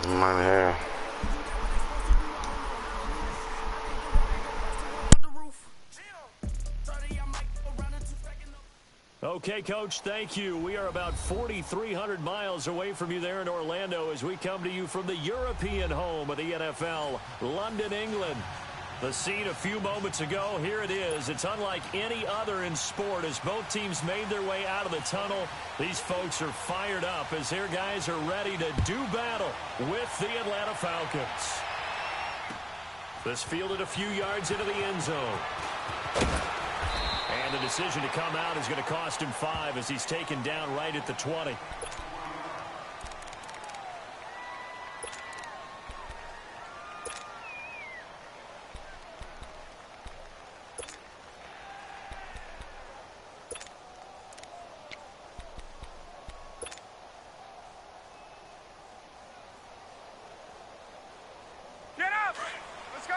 Money here. Okay, Coach, thank you. We are about 4,300 miles away from you there in Orlando as we come to you from the European home of the NFL, London, England. The scene a few moments ago, here it is. It's unlike any other in sport as both teams made their way out of the tunnel. These folks are fired up as their guys are ready to do battle with the Atlanta Falcons. This fielded a few yards into the end zone. And the decision to come out is going to cost him 5 as he's taken down right at the 20. Get up! Let's go!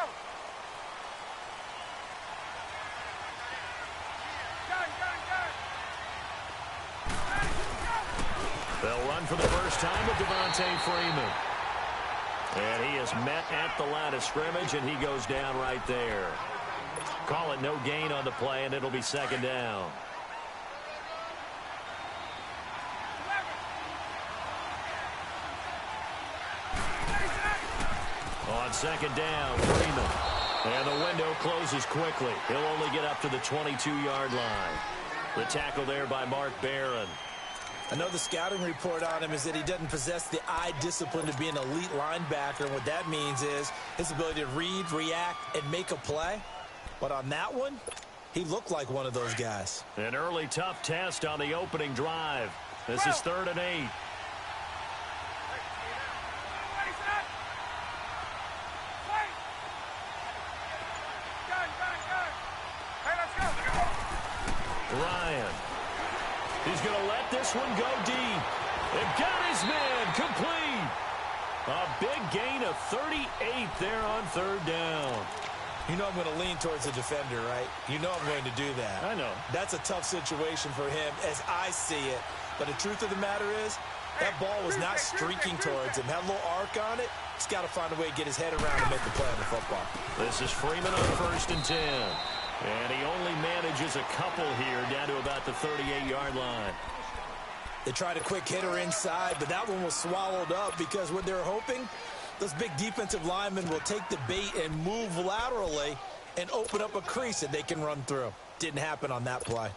They'll run for the first time with Devontae Freeman. And he is met at the line of scrimmage, and he goes down right there. Call it no gain on the play, and it'll be second down. On second down, Freeman. And the window closes quickly. He'll only get up to the 22-yard line. The tackle there by Mark Barron. I know the scouting report on him is that he doesn't possess the eye discipline to be an elite linebacker. And what that means is his ability to read, react, and make a play. But on that one, he looked like one of those guys. An early tough test on the opening drive. This is 3rd and 8. Ryan. He's going to let this one go deep. And got his man complete. A big gain of 38 there on 3rd down. You know I'm going to lean towards the defender, right? You know I'm going to do that. I know. That's a tough situation for him as I see it. But the truth of the matter is, that ball was not streaking towards him. Had a little arc on it. He's got to find a way to get his head around and make the play on the football. This is Freeman on 1st and 10. And he only manages a couple here down to about the 38-yard line. They tried a quick hitter inside, but that one was swallowed up because what they're hoping, those big defensive linemen will take the bait and move laterally and open up a crease that they can run through. Didn't happen on that play.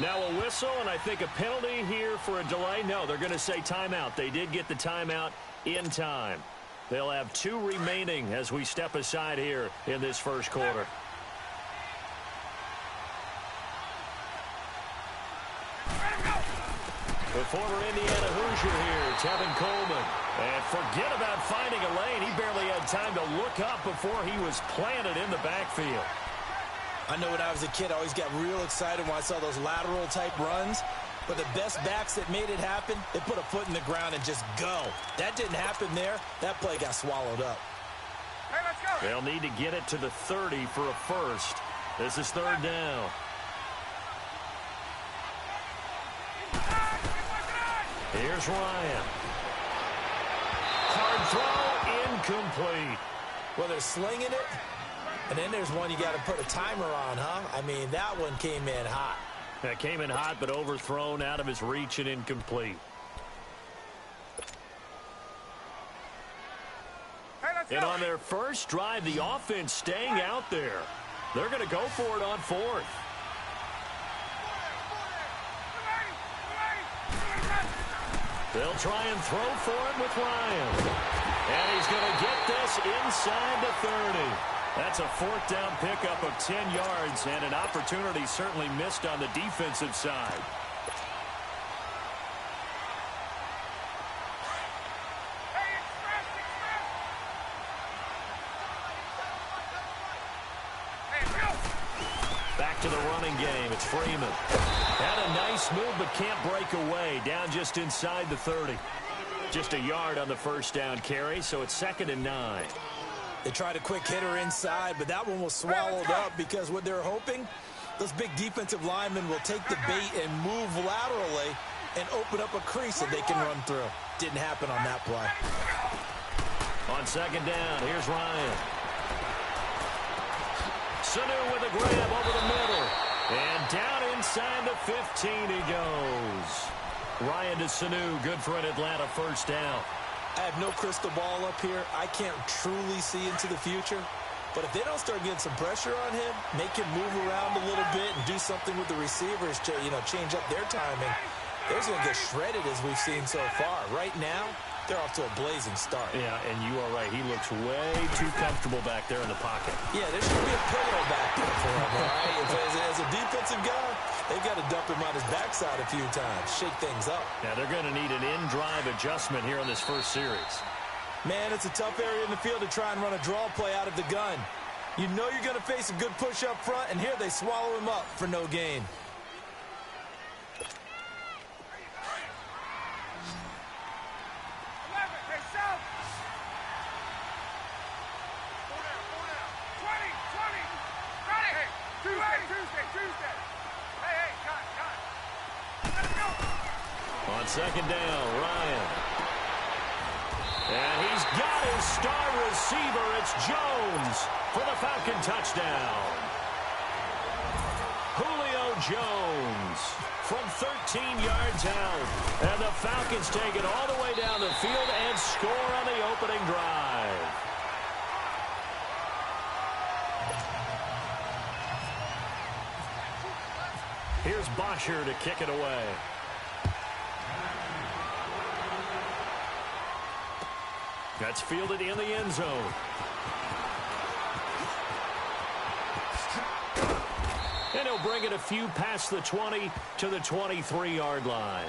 Now a whistle, and I think a penalty here for a delay. No, they're going to say timeout. They did get the timeout in time. They'll have 2 remaining as we step aside here in this first quarter. The former Indiana Hoosier here, Tevin Coleman. And forget about finding a lane. He barely had time to look up before he was planted in the backfield. I know when I was a kid, I always got real excited when I saw those lateral-type runs. But the best backs that made it happen, they put a foot in the ground and just go. That didn't happen there. That play got swallowed up. Hey, let's go. They'll need to get it to the 30 for a first. This is 3rd down. Here's Ryan. Hard throw, incomplete. Well, they're slinging it. And then there's one you got to put a timer on, huh? I mean, that one came in hot. That came in hot, but overthrown, out of his reach, and incomplete. Hey, let's And go. on their first drive, the offense staying out there. They're going to go for it on 4th. They'll try and throw for it with Ryan. And he's going to get this inside the 30. That's a 4th down pickup of 10 yards, and an opportunity certainly missed on the defensive side. Back to the running game. It's Freeman. Had a nice move, but can't break away. Down just inside the 30. Just a yard on the first down carry, so it's 2nd and 9. They tried a quick hitter inside, but that one was swallowed up because what they're hoping, those big defensive linemen will take the bait and move laterally and open up a crease that they can run through. Didn't happen on that play. On 2nd down, here's Ryan. Sanu with a grab over the middle. And down inside the 15 he goes. Ryan to Sanu, good for an Atlanta first down. I have no crystal ball up here. I can't truly see into the future. But if they don't start getting some pressure on him, make him move around a little bit and do something with the receivers to, change up their timing, they're going to get shredded as we've seen so far. Right now, they're off to a blazing start. Yeah, and you are right. He looks way too comfortable back there in the pocket. Yeah, there should be a pillow back there for him, all right? As a defensive guy, they've got to dump him on his backside a few times, shake things up. Now, they're going to need an in-drive adjustment here in this first series. Man, it's a tough area in the field to try and run a draw play out of the gun. You know you're going to face a good push up front, and here they swallow him up for no gain. On 2nd down, Ryan. And he's got his star receiver. It's Jones for the Falcon touchdown. Julio Jones from 13 yards out. And the Falcons take it all the way down the field and score on the opening drive. Here's Bosher to kick it away. That's fielded in the end zone. And he'll bring it a few past the 20 to the 23-yard line.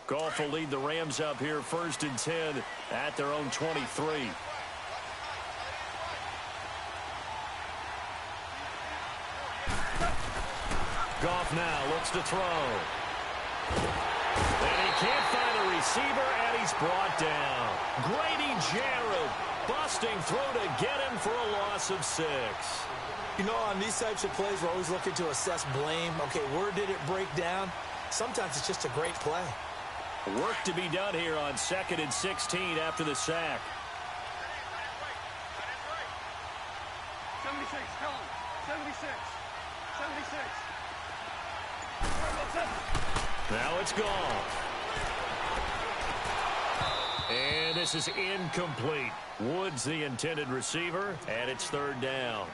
Goff will lead the Rams up here 1st and 10 at their own 23. Goff now looks to throw. And he can't find a receiver, and he's brought down. Grady Jarrett busting through to get him for a loss of 6. On these types of plays, we're always looking to assess blame. Okay, where did it break down? Sometimes it's just a great play. Work to be done here on 2nd and 16 after the sack. 76, tell him. 76. 76. Now it's gone. And this is incomplete. Woods the intended receiver, and it's 3rd down.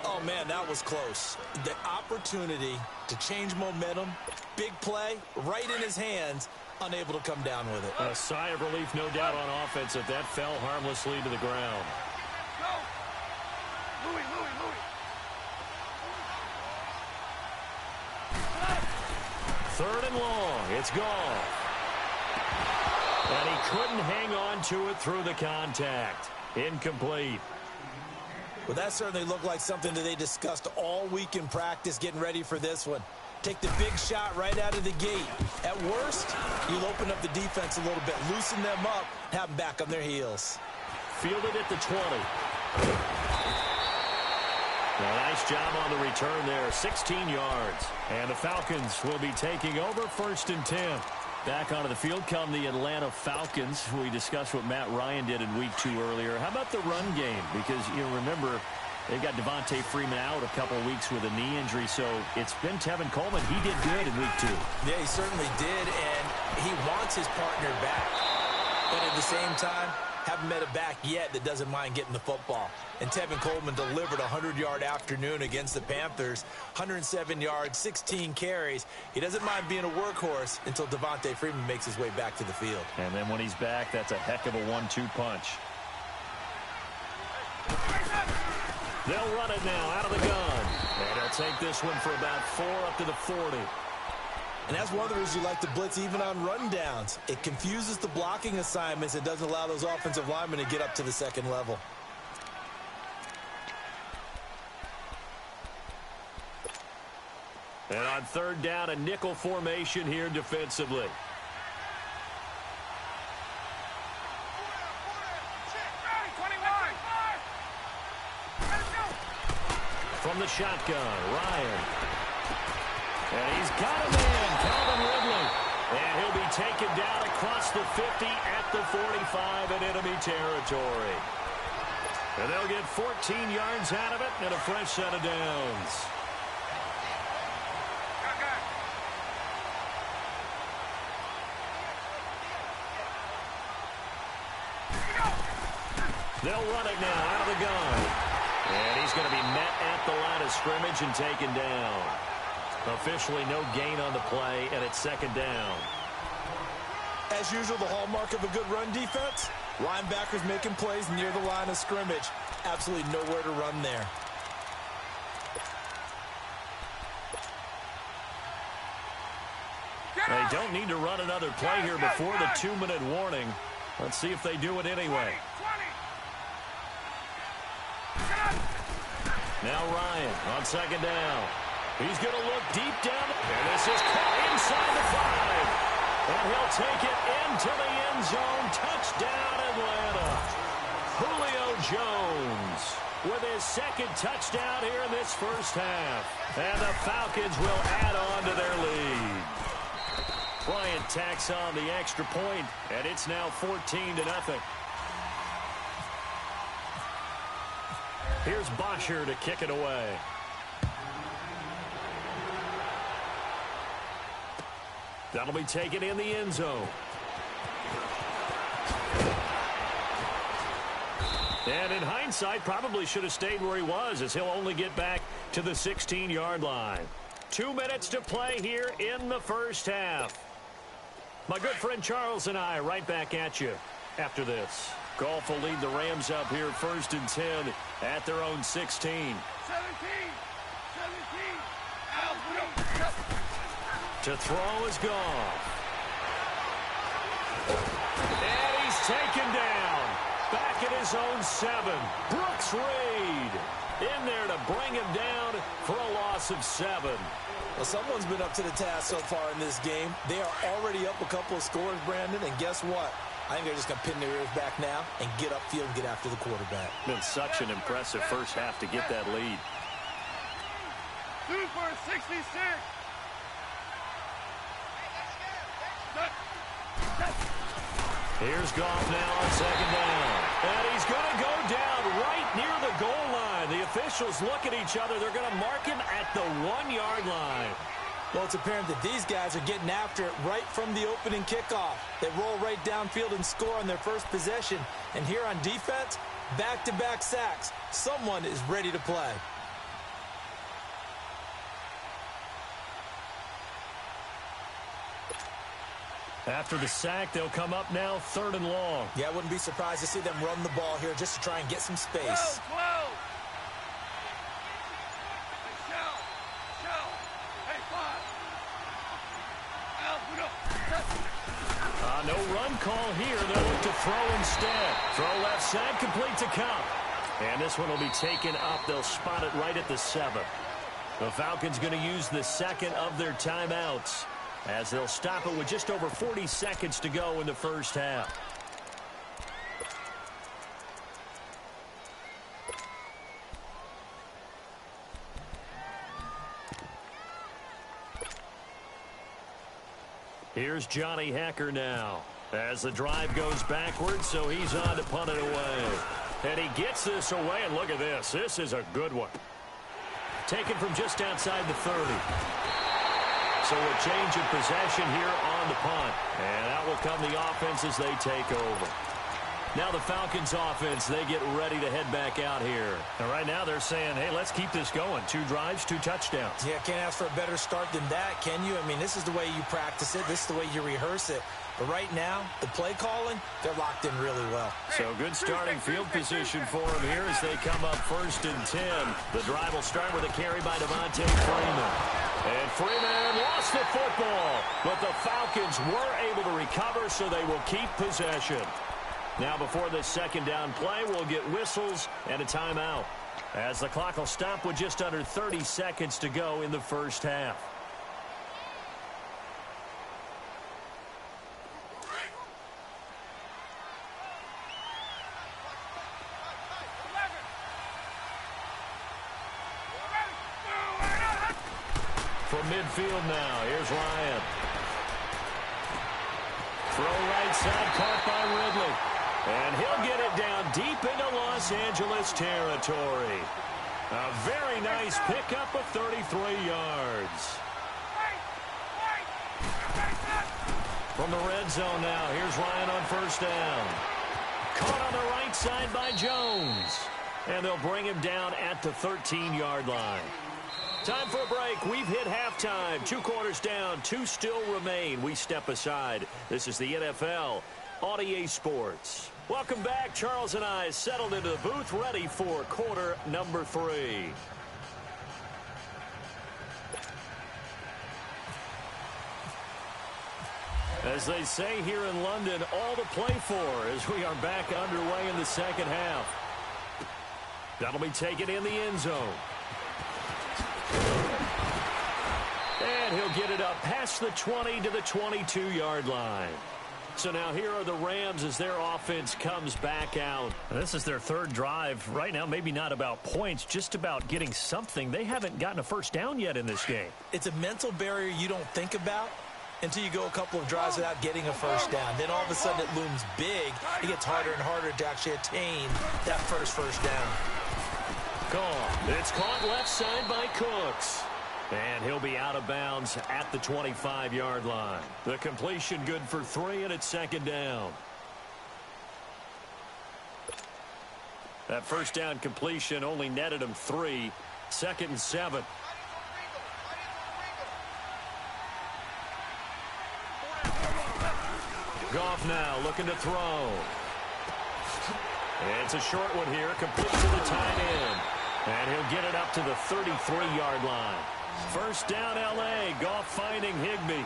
Oh, man, that was close. The opportunity to change momentum, big play, right in his hands, unable to come down with it. A sigh of relief, no doubt, on offense that fell harmlessly to the ground. Go! Louis. 3rd and long. It's gone. And he couldn't hang on to it through the contact. Incomplete. Well, that certainly looked like something that they discussed all week in practice getting ready for this one. Take the big shot right out of the gate. At worst, you'll open up the defense a little bit, loosen them up, have them back on their heels. Fielded at the 20. A nice job on the return there, 16 yards. And the Falcons will be taking over 1st and 10. Back onto the field come the Atlanta Falcons. We discussed what Matt Ryan did in week 2 earlier. How about the run game? Because, remember, they've got Devontae Freeman out a couple of weeks with a knee injury, so it's been Tevin Coleman. He did good in week 2. Yeah, he certainly did, and he wants his partner back. But at the same time, haven't met a back yet that doesn't mind getting the football. And Tevin Coleman delivered a 100-yard afternoon against the Panthers. 107 yards, 16 carries. He doesn't mind being a workhorse until Devontae Freeman makes his way back to the field. And then when he's back, that's a heck of a 1-2 punch. They'll run it now out of the gun. And he'll take this one for about 4 up to the 40. And that's one of the reasons you like to blitz even on rundowns. It confuses the blocking assignments. It doesn't allow those offensive linemen to get up to the second level. And on third down, a nickel formation here defensively. From the shotgun, Ryan. And he's got a man, Calvin Ridley. And he'll be taken down across the 50 at the 45 in enemy territory. And they'll get 14 yards out of it and a fresh set of downs. They'll run it now out of the gun. And he's going to be met at the line of scrimmage and taken down. Officially no gain on the play, and it's second down. As usual, the hallmark of a good run defense, linebackers making plays near the line of scrimmage. Absolutely nowhere to run there. They don't need to run another play here before the 2-minute warning. Let's see if they do it anyway. Now Ryan on second down. He's going to look deep down. And this is caught inside the 5. And he'll take it into the end zone. Touchdown, Atlanta. Julio Jones with his second touchdown here in this first half. And the Falcons will add on to their lead. Bryant tacks on the extra point, and it's now 14-0. Here's Bosher to kick it away. That'll be taken in the end zone. And in hindsight, probably should have stayed where he was, as he'll only get back to the 16-yard line. 2 minutes to play here in the first half. My good friend Charles and I right back at you after this. Golf will lead the Rams up here 1st and 10 at their own 16. 17. To throw is Goff. And he's taken down. Back at his own 7. Brooks Reed in there to bring him down for a loss of 7. Well, someone's been up to the task so far in this game. They are already up a couple of scores, Brandon, and guess what? I think they're just going to pin their ears back now and get upfield and get after the quarterback. Been such an impressive first half to get that lead. 2 for 66. Here's Goff now on second down. And he's going to go down right near the goal line. The officials look at each other. They're going to mark him at the 1-yard line. Well, it's apparent that these guys are getting after it right from the opening kickoff. They roll right downfield and score on their first possession. And here on defense, back-to-back sacks. Someone is ready to play. After the sack, they'll come up now 3rd and long. Yeah, I wouldn't be surprised to see them run the ball here just to try and get some space. 12. Hey, 5. No run call here. They'll look to throw instead. Throw left side, complete to Cup. And this one will be taken up. They'll spot it right at the 7. The Falcons going to use the second of their timeouts, as they'll stop it with just over 40 seconds to go in the first half. Here's Johnny Hacker now as the drive goes backwards, so he's on to punt it away. And he gets this away, and look at this. This is a good one. Taken from just outside the 30. So a change of possession here on the punt. And that will come the offense as they take over. Now the Falcons offense, they get ready to head back out here. And right now they're saying, hey, let's keep this going. 2 drives, 2 touchdowns. Yeah, can't ask for a better start than that, can you? I mean, this is the way you practice it. This is the way you rehearse it. But right now, the play calling, they're locked in really well. So good starting field position for them here as they come up 1st and 10. The drive will start with a carry by Devontae Freeman. And Freeman lost the football. But the Falcons were able to recover, so they will keep possession. Now before this 2nd down play, we'll get whistles and a timeout, as the clock will stop with just under 30 seconds to go in the 1st half. From midfield now, here's Ryan. Throw right side, caught by Ridley. And he'll get it down deep into Los Angeles territory. A very nice pickup of 33 yards. From the red zone now, here's Ryan on 1st down. Caught on the right side by Jones. And they'll bring him down at the 13-yard line. Time for a break. We've hit halftime. 2 quarters down. 2 still remain. We step aside. This is the NFL on EA Sports. Welcome back. Charles and I settled into the booth, ready for quarter number 3. As they say here in London, all to play for as we are back underway in the 2nd half. That'll be taken in the end zone. And he'll get it up past the 20 to the 22-yard line. So now here are the Rams as their offense comes back out. This is their 3rd drive. Right now, maybe not about points, just about getting something. They haven't gotten a 1st down yet in this game. It's a mental barrier you don't think about until you go a couple of drives without getting a 1st down. Then all of a sudden it looms big. It gets harder and harder to actually attain that first down. It's caught left side by Cooks. And he'll be out of bounds at the 25-yard line. The completion good for 3, and it's 2nd down. That 1st down completion only netted him 3. 2nd and 7. Goff now looking to throw. It's a short one here, complete to the tight end. And he'll get it up to the 33-yard line. 1st down, L.A. Goff finding Higbee.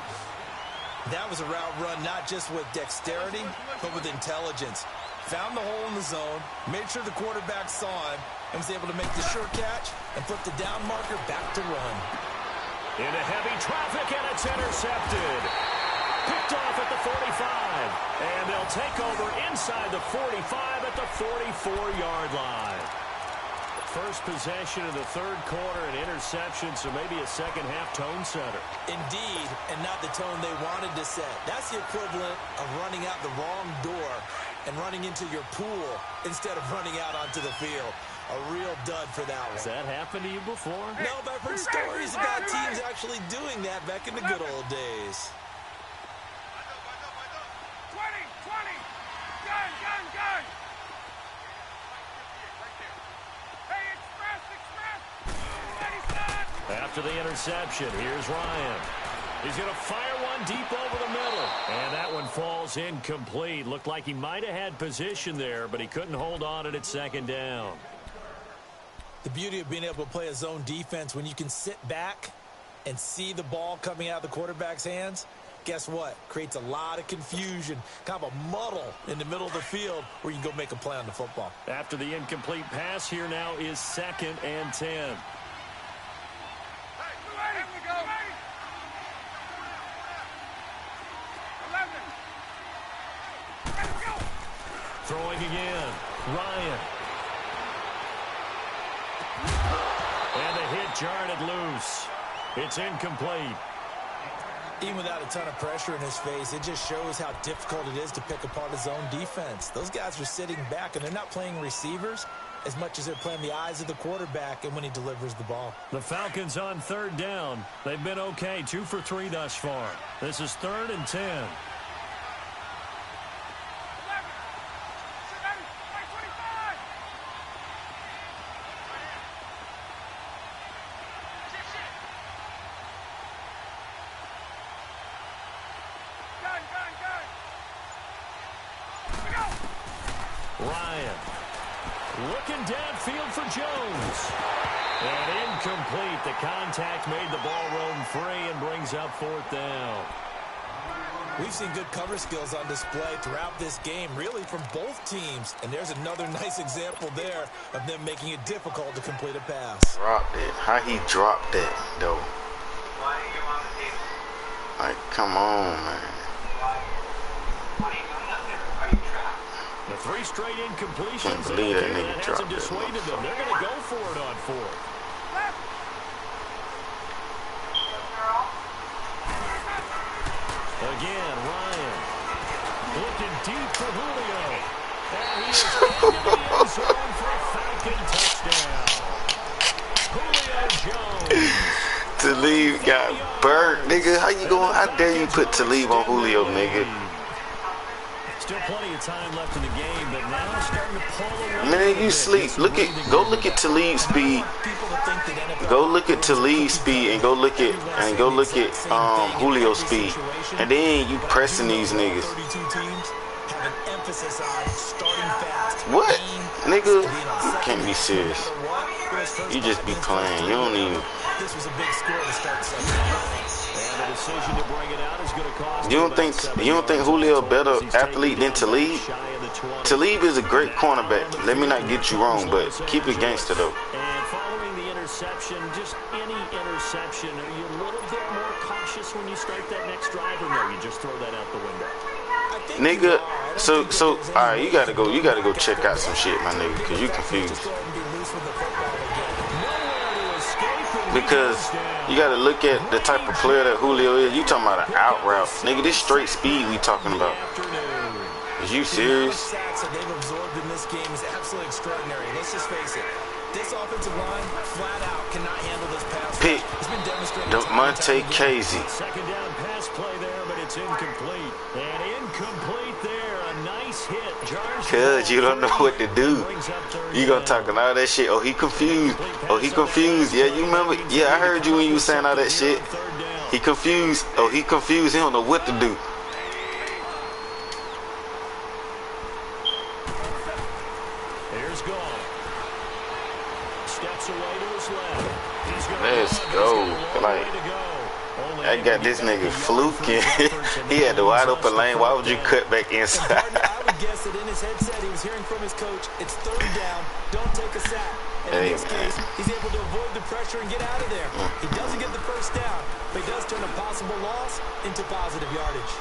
That was a route run not just with dexterity, but with intelligence. Found the hole in the zone, made sure the quarterback saw him, and was able to make the sure catch and flip the down marker back to run. Into heavy traffic, and it's intercepted. Picked off at the 45. And they'll take over inside the 45 at the 44-yard line. First possession of the 3rd quarter, an interception, so maybe a 2nd half tone setter. Indeed, and not the tone they wanted to set. That's the equivalent of running out the wrong door and running into your pool instead of running out onto the field. A real dud for that one. Has that happened to you before? No, but I've heard stories about teams actually doing that back in the good old days. 20, 20, gun. After the interception, here's Ryan. He's going to fire one deep over the middle. And that one falls incomplete. Looked like he might have had position there, but he couldn't hold on it at 2nd down. The beauty of being able to play a zone defense when you can sit back and see the ball coming out of the quarterback's hands, guess what? Creates a lot of confusion, kind of a muddle in the middle of the field where you can go make a play on the football. After the incomplete pass, here now is 2nd and 10. Throwing again, Ryan. And the hit jarred it loose. It's incomplete. Even without a ton of pressure in his face, it just shows how difficult it is to pick apart his own defense. Those guys are sitting back, and they're not playing receivers as much as they're playing the eyes of the quarterback and when he delivers the ball. The Falcons on 3rd down. They've been okay, 2 for 3 thus far. This is 3rd and 10. Ryan. Looking downfield for Jones. And incomplete. The contact made the ball roam free and brings up 4th down. We've seen good cover skills on display throughout this game, really from both teams. And there's another nice example there of them making it difficult to complete a pass. Dropped it. How he dropped that, though? Like, come on, man. The 3 straight incompletions. Can't believe that nigga that dropped hasn't dissuaded them. They're going to go for it on 4th. Again, Ryan. Looking deep for Julio. And he is into the end zone for a Falcon touchdown. Julio Jones. Talib got burnt, nigga. How you going? How dare you put Talib on Julio, nigga? Still plenty of time left in the game, but now starting to pull away. Man, you sleep. Go look at Talib's speed. Go look at Talib's speed and go look at Julio's speed. And then you pressing these niggas. What? Nigga, you can't be serious. You just be playing. You don't even. This was a big score to start something. And the decision to bring it out is going to cost. You don't think Julio a better athlete than Talib? Talib is a great cornerback. Let me not get you wrong, but keep it gangster though. And following the interception, just any interception, are you a little bit more cautious when you start that next drive, or no, you just throw that out the window? Nigga, so all right, you gotta go check out some shit, my nigga, cause you confused. Because you gotta look at the type of player that Julio is. You talking about an out route, nigga? This straight speed we talking about. Is you serious? The sacks that they've absorbed in this game is absolutely extraordinary. Let's just face it. This offensive line, flat out, cannot handle this pass. Pick It's been demonstrated. Monte Casey. Second down pass play there, but it's incomplete. And incomplete there. A nice hit. Cause you don't know what to do. You gonna talk all that shit. Oh, he confused. Oh, he confused. Yeah, you remember? Yeah, I heard you when you was saying all that shit. He confused. Oh, he confused. He don't know what to do. Here's Gall. Steps away to his left. Let's go. Like, I got this nigga fluking. He had the wide open lane. Why would you cut back inside? I would guess that in his headset he was hearing from his coach, it's 3rd down, don't take a sack. And in this case, he's able to avoid the pressure and get out of there. He doesn't get the first down, but he does turn a possible loss into positive yardage.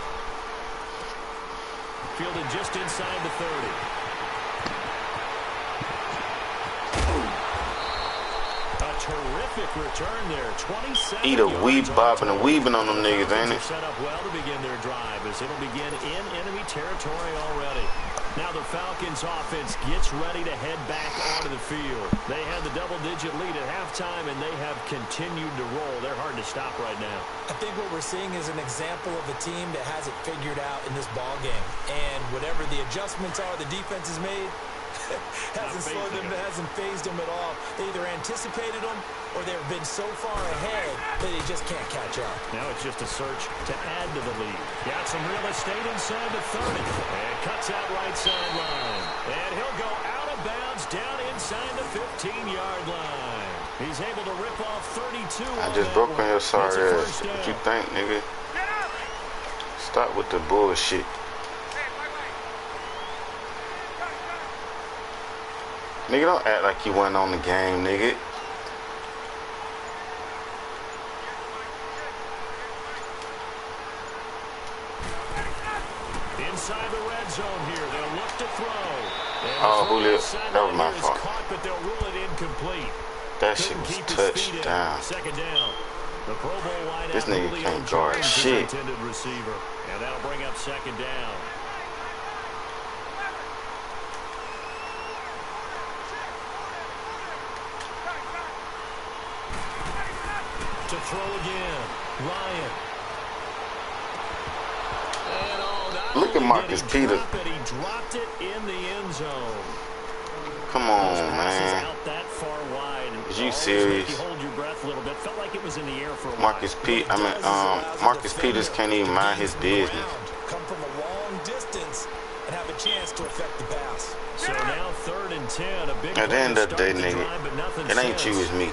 Fielded just inside the 30. Terrific return there. 27 Eat a weeb bobbing and weaving on them niggas, ain't it? Set up well to begin their drive as it'll begin in enemy territory already. Now the Falcons offense gets ready to head back onto the field. They had the double-digit lead at halftime, and they have continued to roll. They're hard to stop right now. I think what we're seeing is an example of a team that has it figured out in this ball game. And whatever the adjustments are the defense has made, hasn't slowed them, hasn't phased them at all. They either anticipated them or they've been so far ahead that they just can't catch up. Now it's just a search to add to the lead. Got some real estate inside the 30. And cuts out right sideline. And he'll go out of bounds down inside the 15-yard line. He's able to rip off 32. I just broke on your sorry ass. What you think, nigga? Stop with the bullshit. Nigga, don't act like you wasn't on the game, nigga. Inside the red zone here, they'll look to throw. Oh, Julio, that was my fault. Caught, but they'll rule it incomplete. That shit was touchdown. Second down. The Pro Bowl wideout. This nigga can't guard shit. Intended receiver, and that'll bring up second down. To throw again, Ryan. Look at Marcus Peters. He dropped it in the end zone. Come on, man. Out that far wide. Is you serious? You hold your breath a little bit. Felt like it was in the air for a Marcus Peters can't even mind his business. Come from a long distance, and have a chance to affect the pass. So now 3rd and 10. A big At the end of the day, nigga, drive, but nothing it ain't you, since. it's me.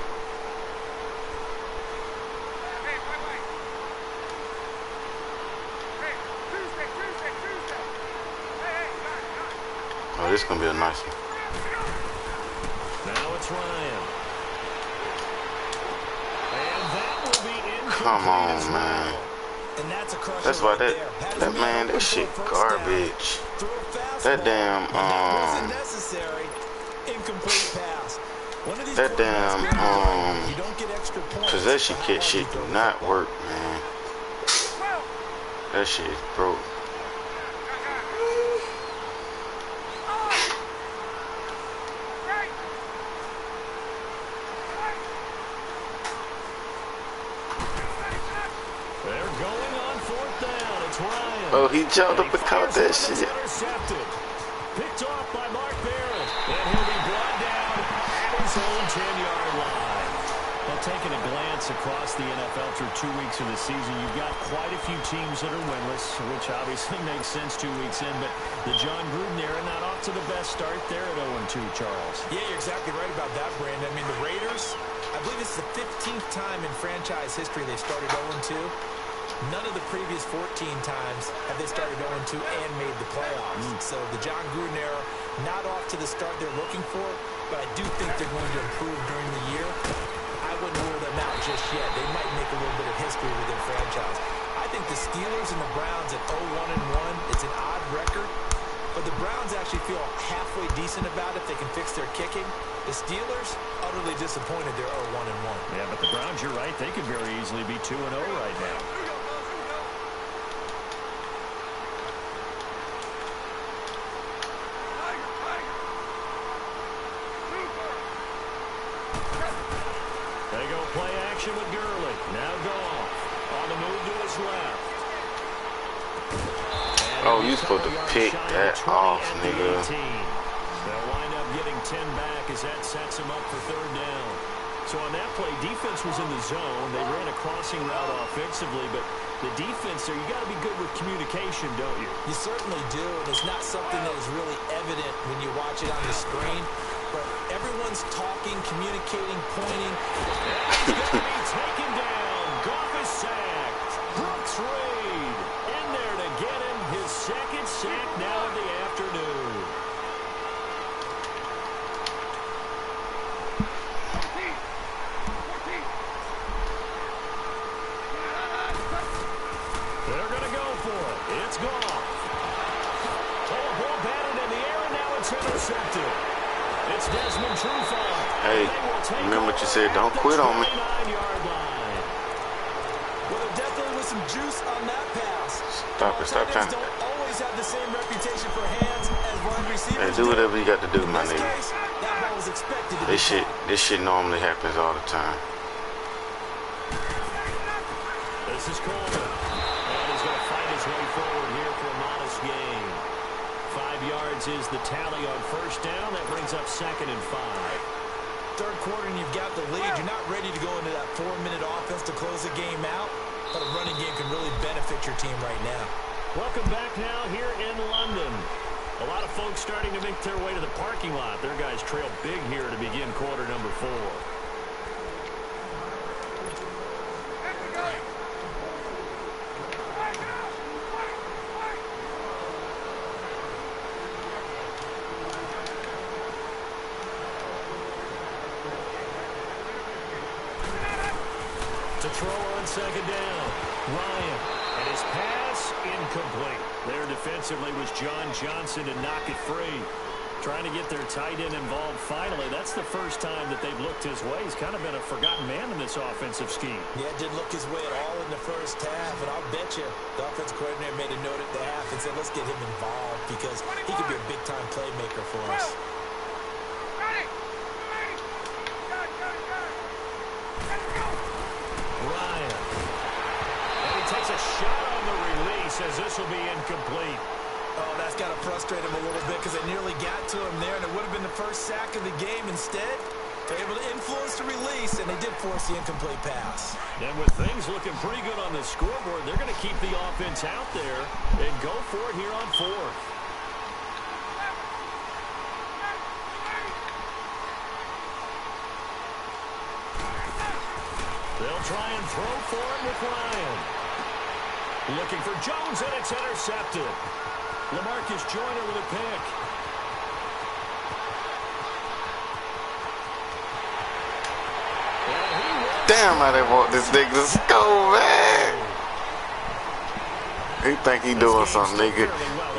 Oh, this is gonna be a nice one. Now it's Ryan. And that will be incomplete. Come on, as well. man. And that's a crusher. That's why right that man, that shit garbage. That damn necessary. Incomplete pass. One of these that damn you don't get extra points. possession kit shit do not work, man. That shit is broke. They're going on 4th down. It's Ryan. Oh, he jumped up and caught that shit. Intercepted. Picked off by Mark Barrett. And he'll be brought down at his own 10-yard line. Well, taking a glance across the NFL through 2 weeks of the season, you've got quite a few teams that are winless, which obviously makes sense 2 weeks in. But the John Gruden era not off to the best start there at 0-2, Charles. Yeah, you're exactly right about that, Brandon. I mean, the Raiders, I believe this is the 15th time in franchise history they started 0-2. None of the previous 14 times have they started 0-2 and made the playoffs. So the John Gruden era, not off to the start they're looking for, but I do think they're going to improve during the year. I wouldn't rule them out just yet. They might make a little bit of history with their franchise. I think the Steelers and the Browns at 0-1-1, it's an odd record, but the Browns actually feel halfway decent about it if they can fix their kicking. The Steelers, utterly disappointed they're 0-1-1. Yeah, but the Browns, you're right, they could very easily be 2-0 right now. They go play action with Gurley. Now Goff on the move to his left. Oh, you supposed to pick that off, nigga. They'll wind up getting 10 back as that sets him up for 3rd down. So on that play, defense was in the zone. They ran a crossing route offensively, but the defense there, you got to be good with communication, don't you? You certainly do, and it's not something that is really evident when you watch it on the screen. But everyone's talking, communicating, pointing. He's going to be taken down. Goff is sacked. Brooks Reed in there to get him his 2nd sack now of the afternoon. They're going to go for it. It's Goff. Oh, ball batted in the air, and now it's intercepted. It's Desmond Trufant. Hey, remember what you said, don't quit on me. 29-yard line. Well, there definitely was some juice on that pass. Stop it, stop trying. Don't always have the same reputation for hands as wide receivers. Hey, do whatever you got to do, my nigga. That ball was expected to This shit normally happens all the time. This is Coleman. And he's going to fight his way forward here for a modest gain. 5 yards is the tally on 1st down. That brings up 2nd and 5. 3rd quarter and you've got the lead. You're not ready to go into that 4-minute offense to close the game out, but a running game can really benefit your team right now. Welcome back now here in London. A lot of folks starting to make their way to the parking lot. Their guys trail big here to begin quarter number 4. To throw on 2nd down. Ryan. And his pass incomplete. There defensively was John Johnson to knock it free. Trying to get their tight end involved finally. That's the first time that they've looked his way. He's kind of been a forgotten man in this offensive scheme. Yeah, didn't look his way at all in the first half. And I'll bet you the offensive coordinator made a note at the half and said, let's get him involved because he could be a big-time playmaker for us. Ryan. And he takes a shot on the release as this will be incomplete. Oh, that's got to frustrate him a little bit because it nearly got to him there, and it would have been the first sack of the game. Instead, they're able to influence the release, and they did force the incomplete pass. And with things looking pretty good on the scoreboard, they're going to keep the offense out there and go for it here on 4th. They'll try and throw for him with Ryan. Looking for Jones, and it's intercepted. LaMarcus Joyner with a pick. Damn, how they want this nigga to go, man. He think he doing something, nigga.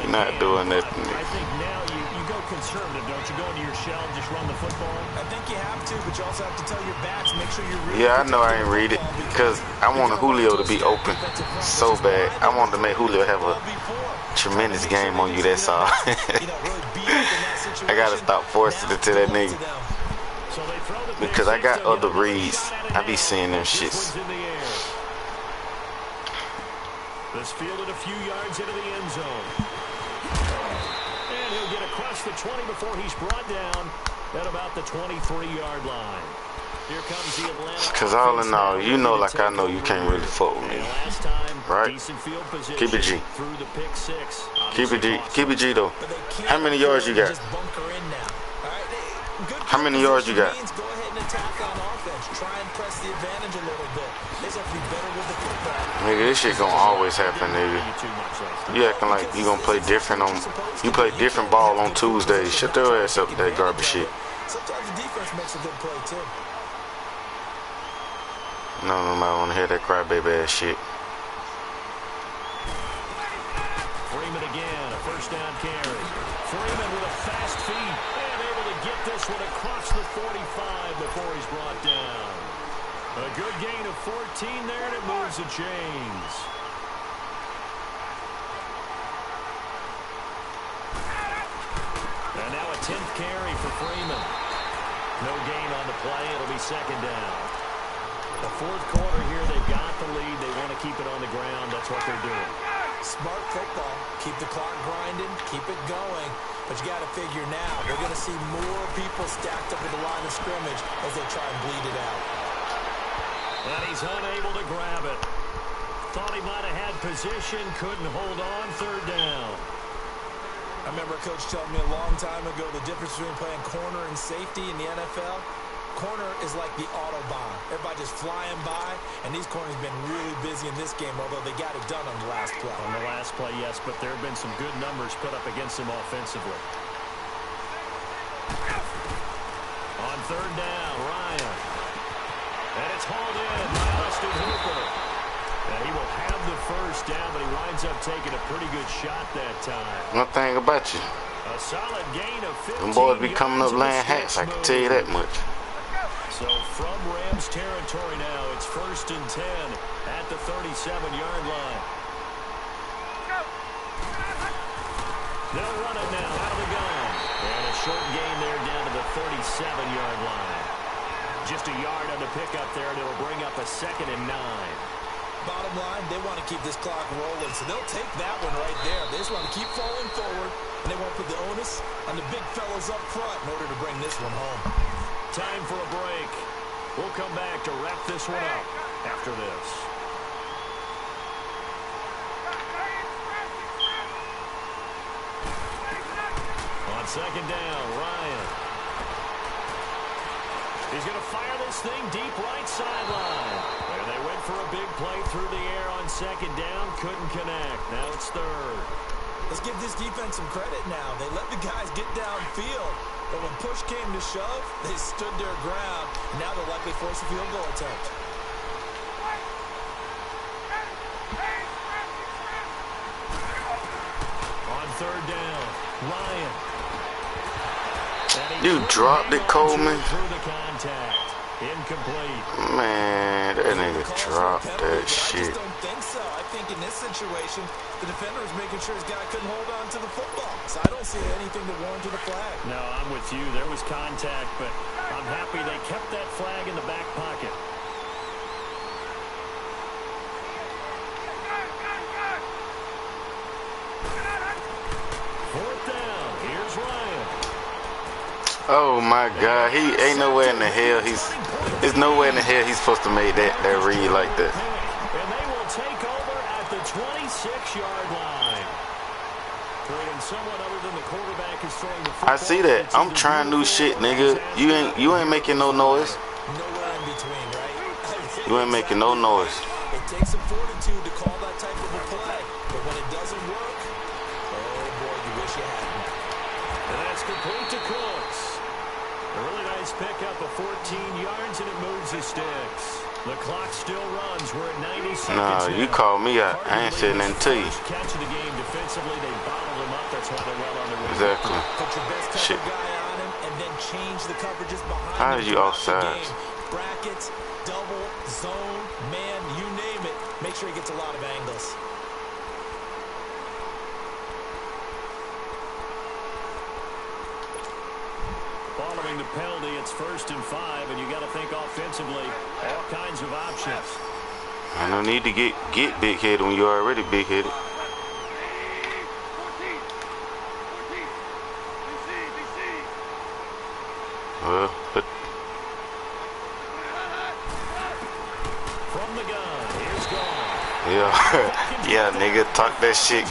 He not doing nothing, nigga. I think now you go conservative, don't you? Go into your shell and just run the football. I think you have to, but you also have to tell your backs, make sure you're reading. Yeah, I know I ain't read it because I wanted Julio to be open so bad. I wanted to make Julio have a tremendous game on you, that's all. I gotta stop forcing it to that nigga. Because I got other reads. I be seeing them shits. This fielded a few yards into the end zone. And he'll get across the 20 before he's brought down at about the 23-yard line. Here comes the Atlanta. Because all in all, you know, like I know you can't really fuck with me. Right? Keep it G. Keep it G. Keep it G though. How many yards you got? How many yards you got? Go ahead and attack on offense. Try and press the advantage a little bit. They have to be better with the football. Nigga, this shit gonna always happen, nigga. You acting like you gonna play different on. You play different ball on Tuesdays. Shut your ass up with that garbage shit. Sometimes the defense makes a good play too. No, nobody wanna hear that crybaby ass shit. Freeman again, a first down carry. Freeman with a fast feet and able to get this one across the 45 before he's brought down. A good gain of 14 there, and it moves the chains. And now a 10th carry for Freeman. No gain on the play. It'll be second down. The fourth quarter here, they've got the lead. They want to keep it on the ground. That's what they're doing. Smart football. Keep the clock grinding. Keep it going. But you got to figure now, we're going to see more people stacked up at the line of scrimmage as they try and bleed it out. And he's unable to grab it. Thought he might have had position. Couldn't hold on. Third down. I remember a coach telling me a long time ago the difference between playing corner and safety in the NFL. Corner is like the Autobahn. Everybody just flying by, and these corners have been really busy in this game, although they got it done on the last play. On the last play, yes, but there have been some good numbers put up against him offensively. On third down, Ryan. And it's hauled in by Austin Hooper. And he will have the first down, but he winds up taking a pretty good shot that time. One thing about you, a solid gain of 15 them boys be coming up laying hats, I can tell you that much. So from Rams territory now, it's 1st and 10 at the 37-yard line. They'll run it now out of the gun. And a short gain there down to the 37-yard line. Just a yard on the pickup there, and it'll bring up a 2nd and 9. Bottom line, they want to keep this clock rolling, so they'll take that one right there. They just want to keep falling forward, and they want to put the onus on the big fellas up front in order to bring this one home. Time for a break. We'll come back to wrap this one up after this. On second down, Ryan. He's going to fire this thing deep right sideline. And they went for a big play through the air on second down. Couldn't connect. Now it's third. Let's give this defense some credit now. They let the guys get downfield. But when push came to shove, they stood their ground. Now they'll likely force a field goal attempt. On third down, Ryan. You dropped it, Coleman. Through the contact. Incomplete. Man, that nigga dropped that shit. I just don't think so. I think in this situation, the defender was making sure his guy couldn't hold on to the football. So I don't see anything to warrant the flag. No, I'm with you. There was contact, but I'm happy they kept that flag in the back pocket. Fourth down. Here's Ryan. Oh my God, he ain't nowhere in the hell there's nowhere in the hell he's supposed to make that read like that. And they will take over at the 26-yard line. Creating someone other than the quarterback is throwing the football. I see that. I'm trying new shit, nigga. You ain't making no noise. Nowhere in between, right? You ain't making no noise. It takes some fortitude to call that type of a play, but when it doesn't work, oh boy, you wish you hadn't. And that's complete to Cooks. A really nice pickup of 14 yards, and it moves the sticks. The clock still runs. We're at 90 seconds. Nah, you called me out. I ain't saying nothing to you. Catch of the game defensively. They bottled him up. That's why they're well on their way. Exactly. Put your best cover Shit. guy on him, and then change the coverages behind How him did you throughout the offside? game. Brackets, double, zone, man, you name it. Make sure he gets a lot of angles. Following the penalty, it's 1st and 5, and you got to think offensively. All kinds of options. I no need to get big-headed when you're already big-headed. 14. 14. DC. Well, but From the gun, here's gone. yeah, nigga, talk that shit.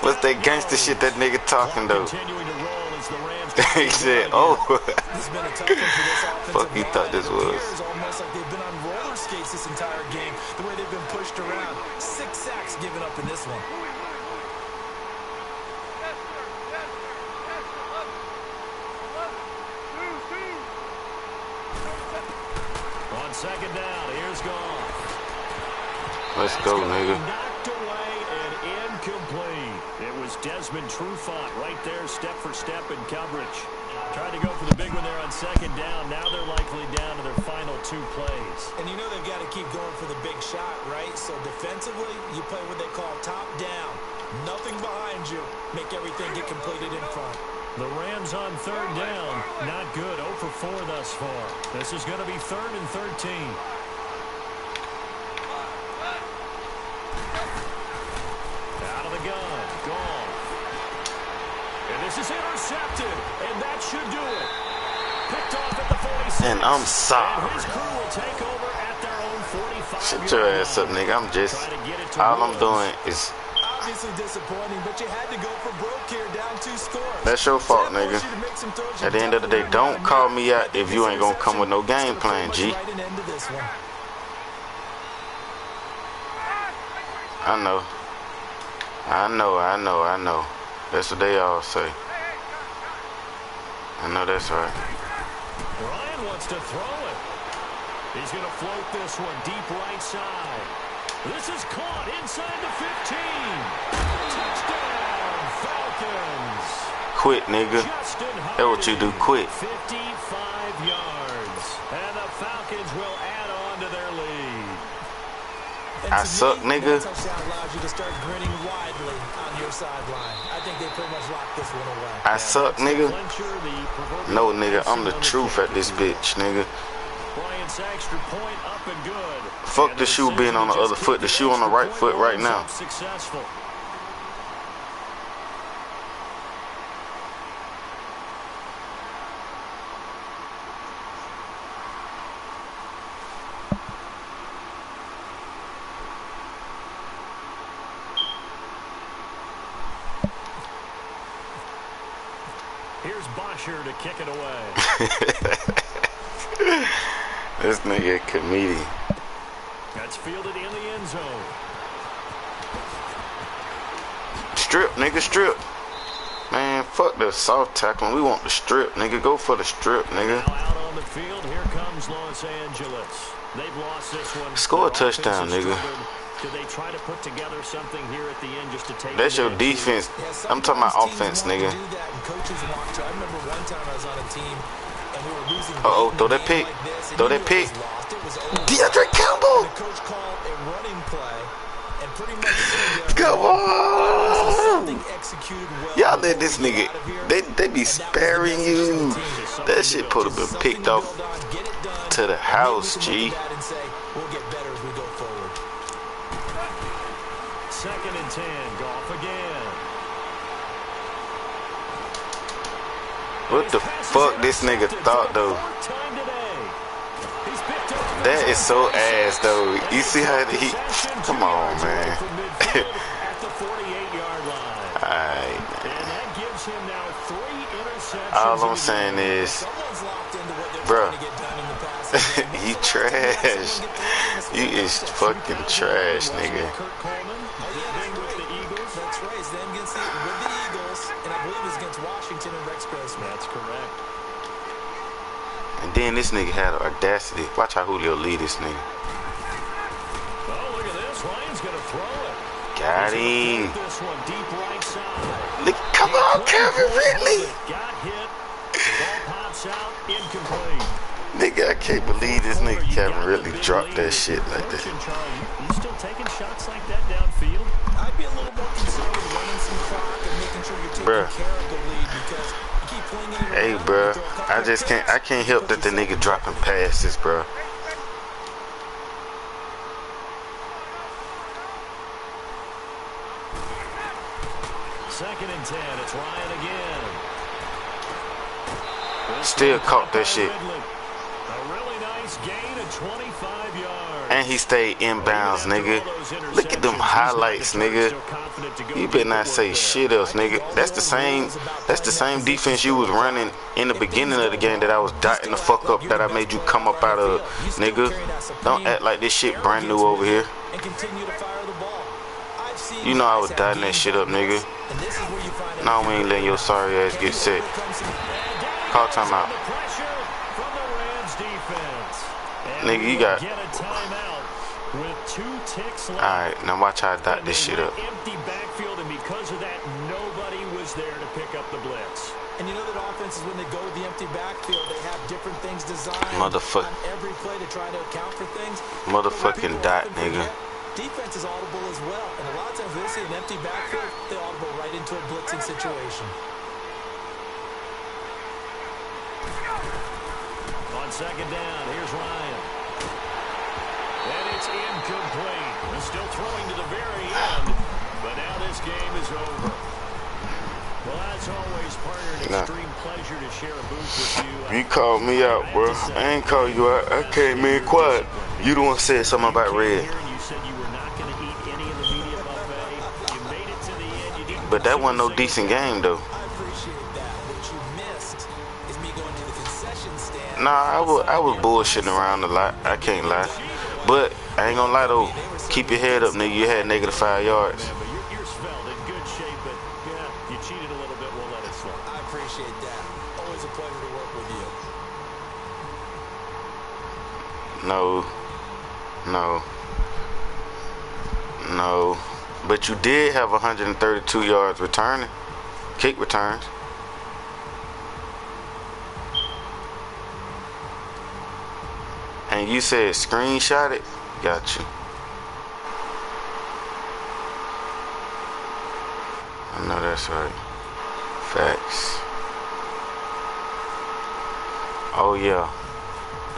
What's that gangster shit that nigga talking though? Continuing to roll as the Rams. He said, "Oh." This has been a tough one for this offensive Fuck you thought line. this It was. appears almost like they've been on roller skates this entire game, the way they've been pushed around. 6 sacks given up in this one. Yes, sir. Yes, sir. Yes, sir. Love it. Two. On 2nd down, here's gone. Let's go, nigga. Knocked away and incomplete. It was Desmond Trufant right there, step for step in coverage. Tried to go for the big one there on 2nd down. Now they're likely down to their final 2 plays. And you know they've got to keep going for the big shot, right? So defensively, you play what they call top down. Nothing behind you. Make everything get completed in front. The Rams on 3rd down. Not good. 0 for 4 thus far. This is going to be 3rd and 13. Out of the gun. Gone. And this is intercepted. And that should do it. Picked off at the 46. And I'm And sorry. his crew will take over at their own 45. Shut your ass up, nigga. I'm just, all I'm doing is, Obviously disappointing, but you had to go for broke here, down 2 scores. that's your fault, So that nigga. forced you to make some throws you At the end of the day, definitely don't wouldn't call have me made. out if you ain't gonna come with no game plan, G. Right an end to this one. I know. That's what they all say. I know that's right. Ryan wants to throw it. He's going to float this one deep right side. This is caught inside the 15. Touchdown, Falcons. Quit, nigga. Justin That's what you do, quit. 55 yards. And the Falcons will add on to their lead. And I to suck, me, nigga. that touchdown allows you to start grinning widely on your sideline. I think they pretty much locked this one away. I suck, nigga. Clincher, the proverbial No, nigga, I'm the icing on truth cake. at this bitch, nigga. Bryant's extra point up and good. Fuck And the shoe being on the just other foot. The shoe on the right foot right now. Successful. Here's Bosher to kick it away. This nigga a comedian. That's fielded in the end zone. Strip, nigga, strip. Man, fuck the soft tackling. We want the strip, nigga. Go for the strip, nigga. Now out on the field, here comes Los Angeles. They've lost this one. Score a Their offense touchdown, has nigga. struggled. Do they try to put together something here at the end just to take That's it your in? defense. Yeah, I'm talking about sometimes teams offense, want to nigga. do that, and coaches want to. I remember one time I was on a team and we were losing. Uh-oh, late in throw the that game pick. like this, and Throw you that knew it pick. was lost. It was over. DeAndre Campbell. And the coach called a running play and pretty much said, Come on. something executed well. Y'all let this nigga, Out of here. they be sparing you. That shit could have been picked off to the house, G. And say, we'll get better as we go forward. 2nd and 10. Goff again. What the fuck this nigga thought though? Fourth time today. He's picked up That is so ass though. You see how he? Come on, man. from midfield at the 48-yard line. Alright. And that gives him now All I'm saying is, bruh, you trash. You is fucking trash, nigga. That's right. It's them with the Eagles, and I believe it's against Washington and Rex Grossman. That's correct. And then this nigga had the audacity. Watch how Julio lead this nigga. Oh, look at this. Ryan's going to throw it. Got him. This one deep right side. Look, come on, Kevin Ridley. Got hit. Ball pops out. Incomplete. Nigga, I can't believe this nigga Kevin Ridley dropped that shit like that. You still taking shots like that downfield? I'd be a little more concerned with running some clock and making sure you're taking care of the lead because you keep playing it around. Hey, bro, I can't help that the nigga dropping passes, bro. Second and 10. It's Ryan again. Still caught that shit. A really nice gain of 25 yards. And he stayed inbounds, nigga. Look at them highlights, nigga. You better not say shit else, nigga. That's the same defense you was running in the beginning of the game that I was dotting the fuck up that I made you come up out of, nigga. Don't act like this shit brand new over here. You know I was dotting that shit up, nigga. No, we ain't letting your sorry ass get set. Call timeout. Nigga, you got... Alright, now watch how I dot this shit up. Empty backfield, and because of that, nobody was there to pick up the blitz. And you know that offenses, when they go to the empty backfield, they have different things designed on every play to try to account for things. Motherfucking dot, nigga. Defense is audible as well, and a lot of times we'll see an empty backfield, they audible right into a blitzing situation. On second down, here's Ryan. And it's incomplete. He's still throwing to the very end, but now this game is over. Well, as always, partner, an extreme pleasure to share a booth with you. You called me out, bro. I ain't called you out. I came in quiet. You the one said something about Red. But that wasn't no decent game, though. Nah, I was bullshitting around a lot. I can't lie. But I ain't gonna lie, though. Keep your head up, nigga. You had -5 yards. You're svelte in good shape, but yeah, you cheated a little bit. We'll let it slip. I appreciate that. Always a pleasure to work with you. No. But you did have 132 yards returning. Kick returns. And you said screenshot it? Got you. I know that's right. Facts. Oh yeah.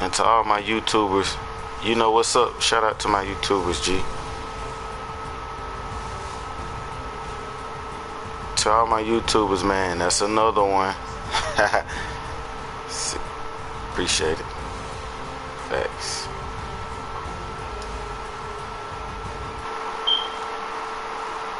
And to all my YouTubers, you know what's up. Shout out to my YouTubers, G. To all my YouTubers, man, that's another one. Appreciate it. Facts.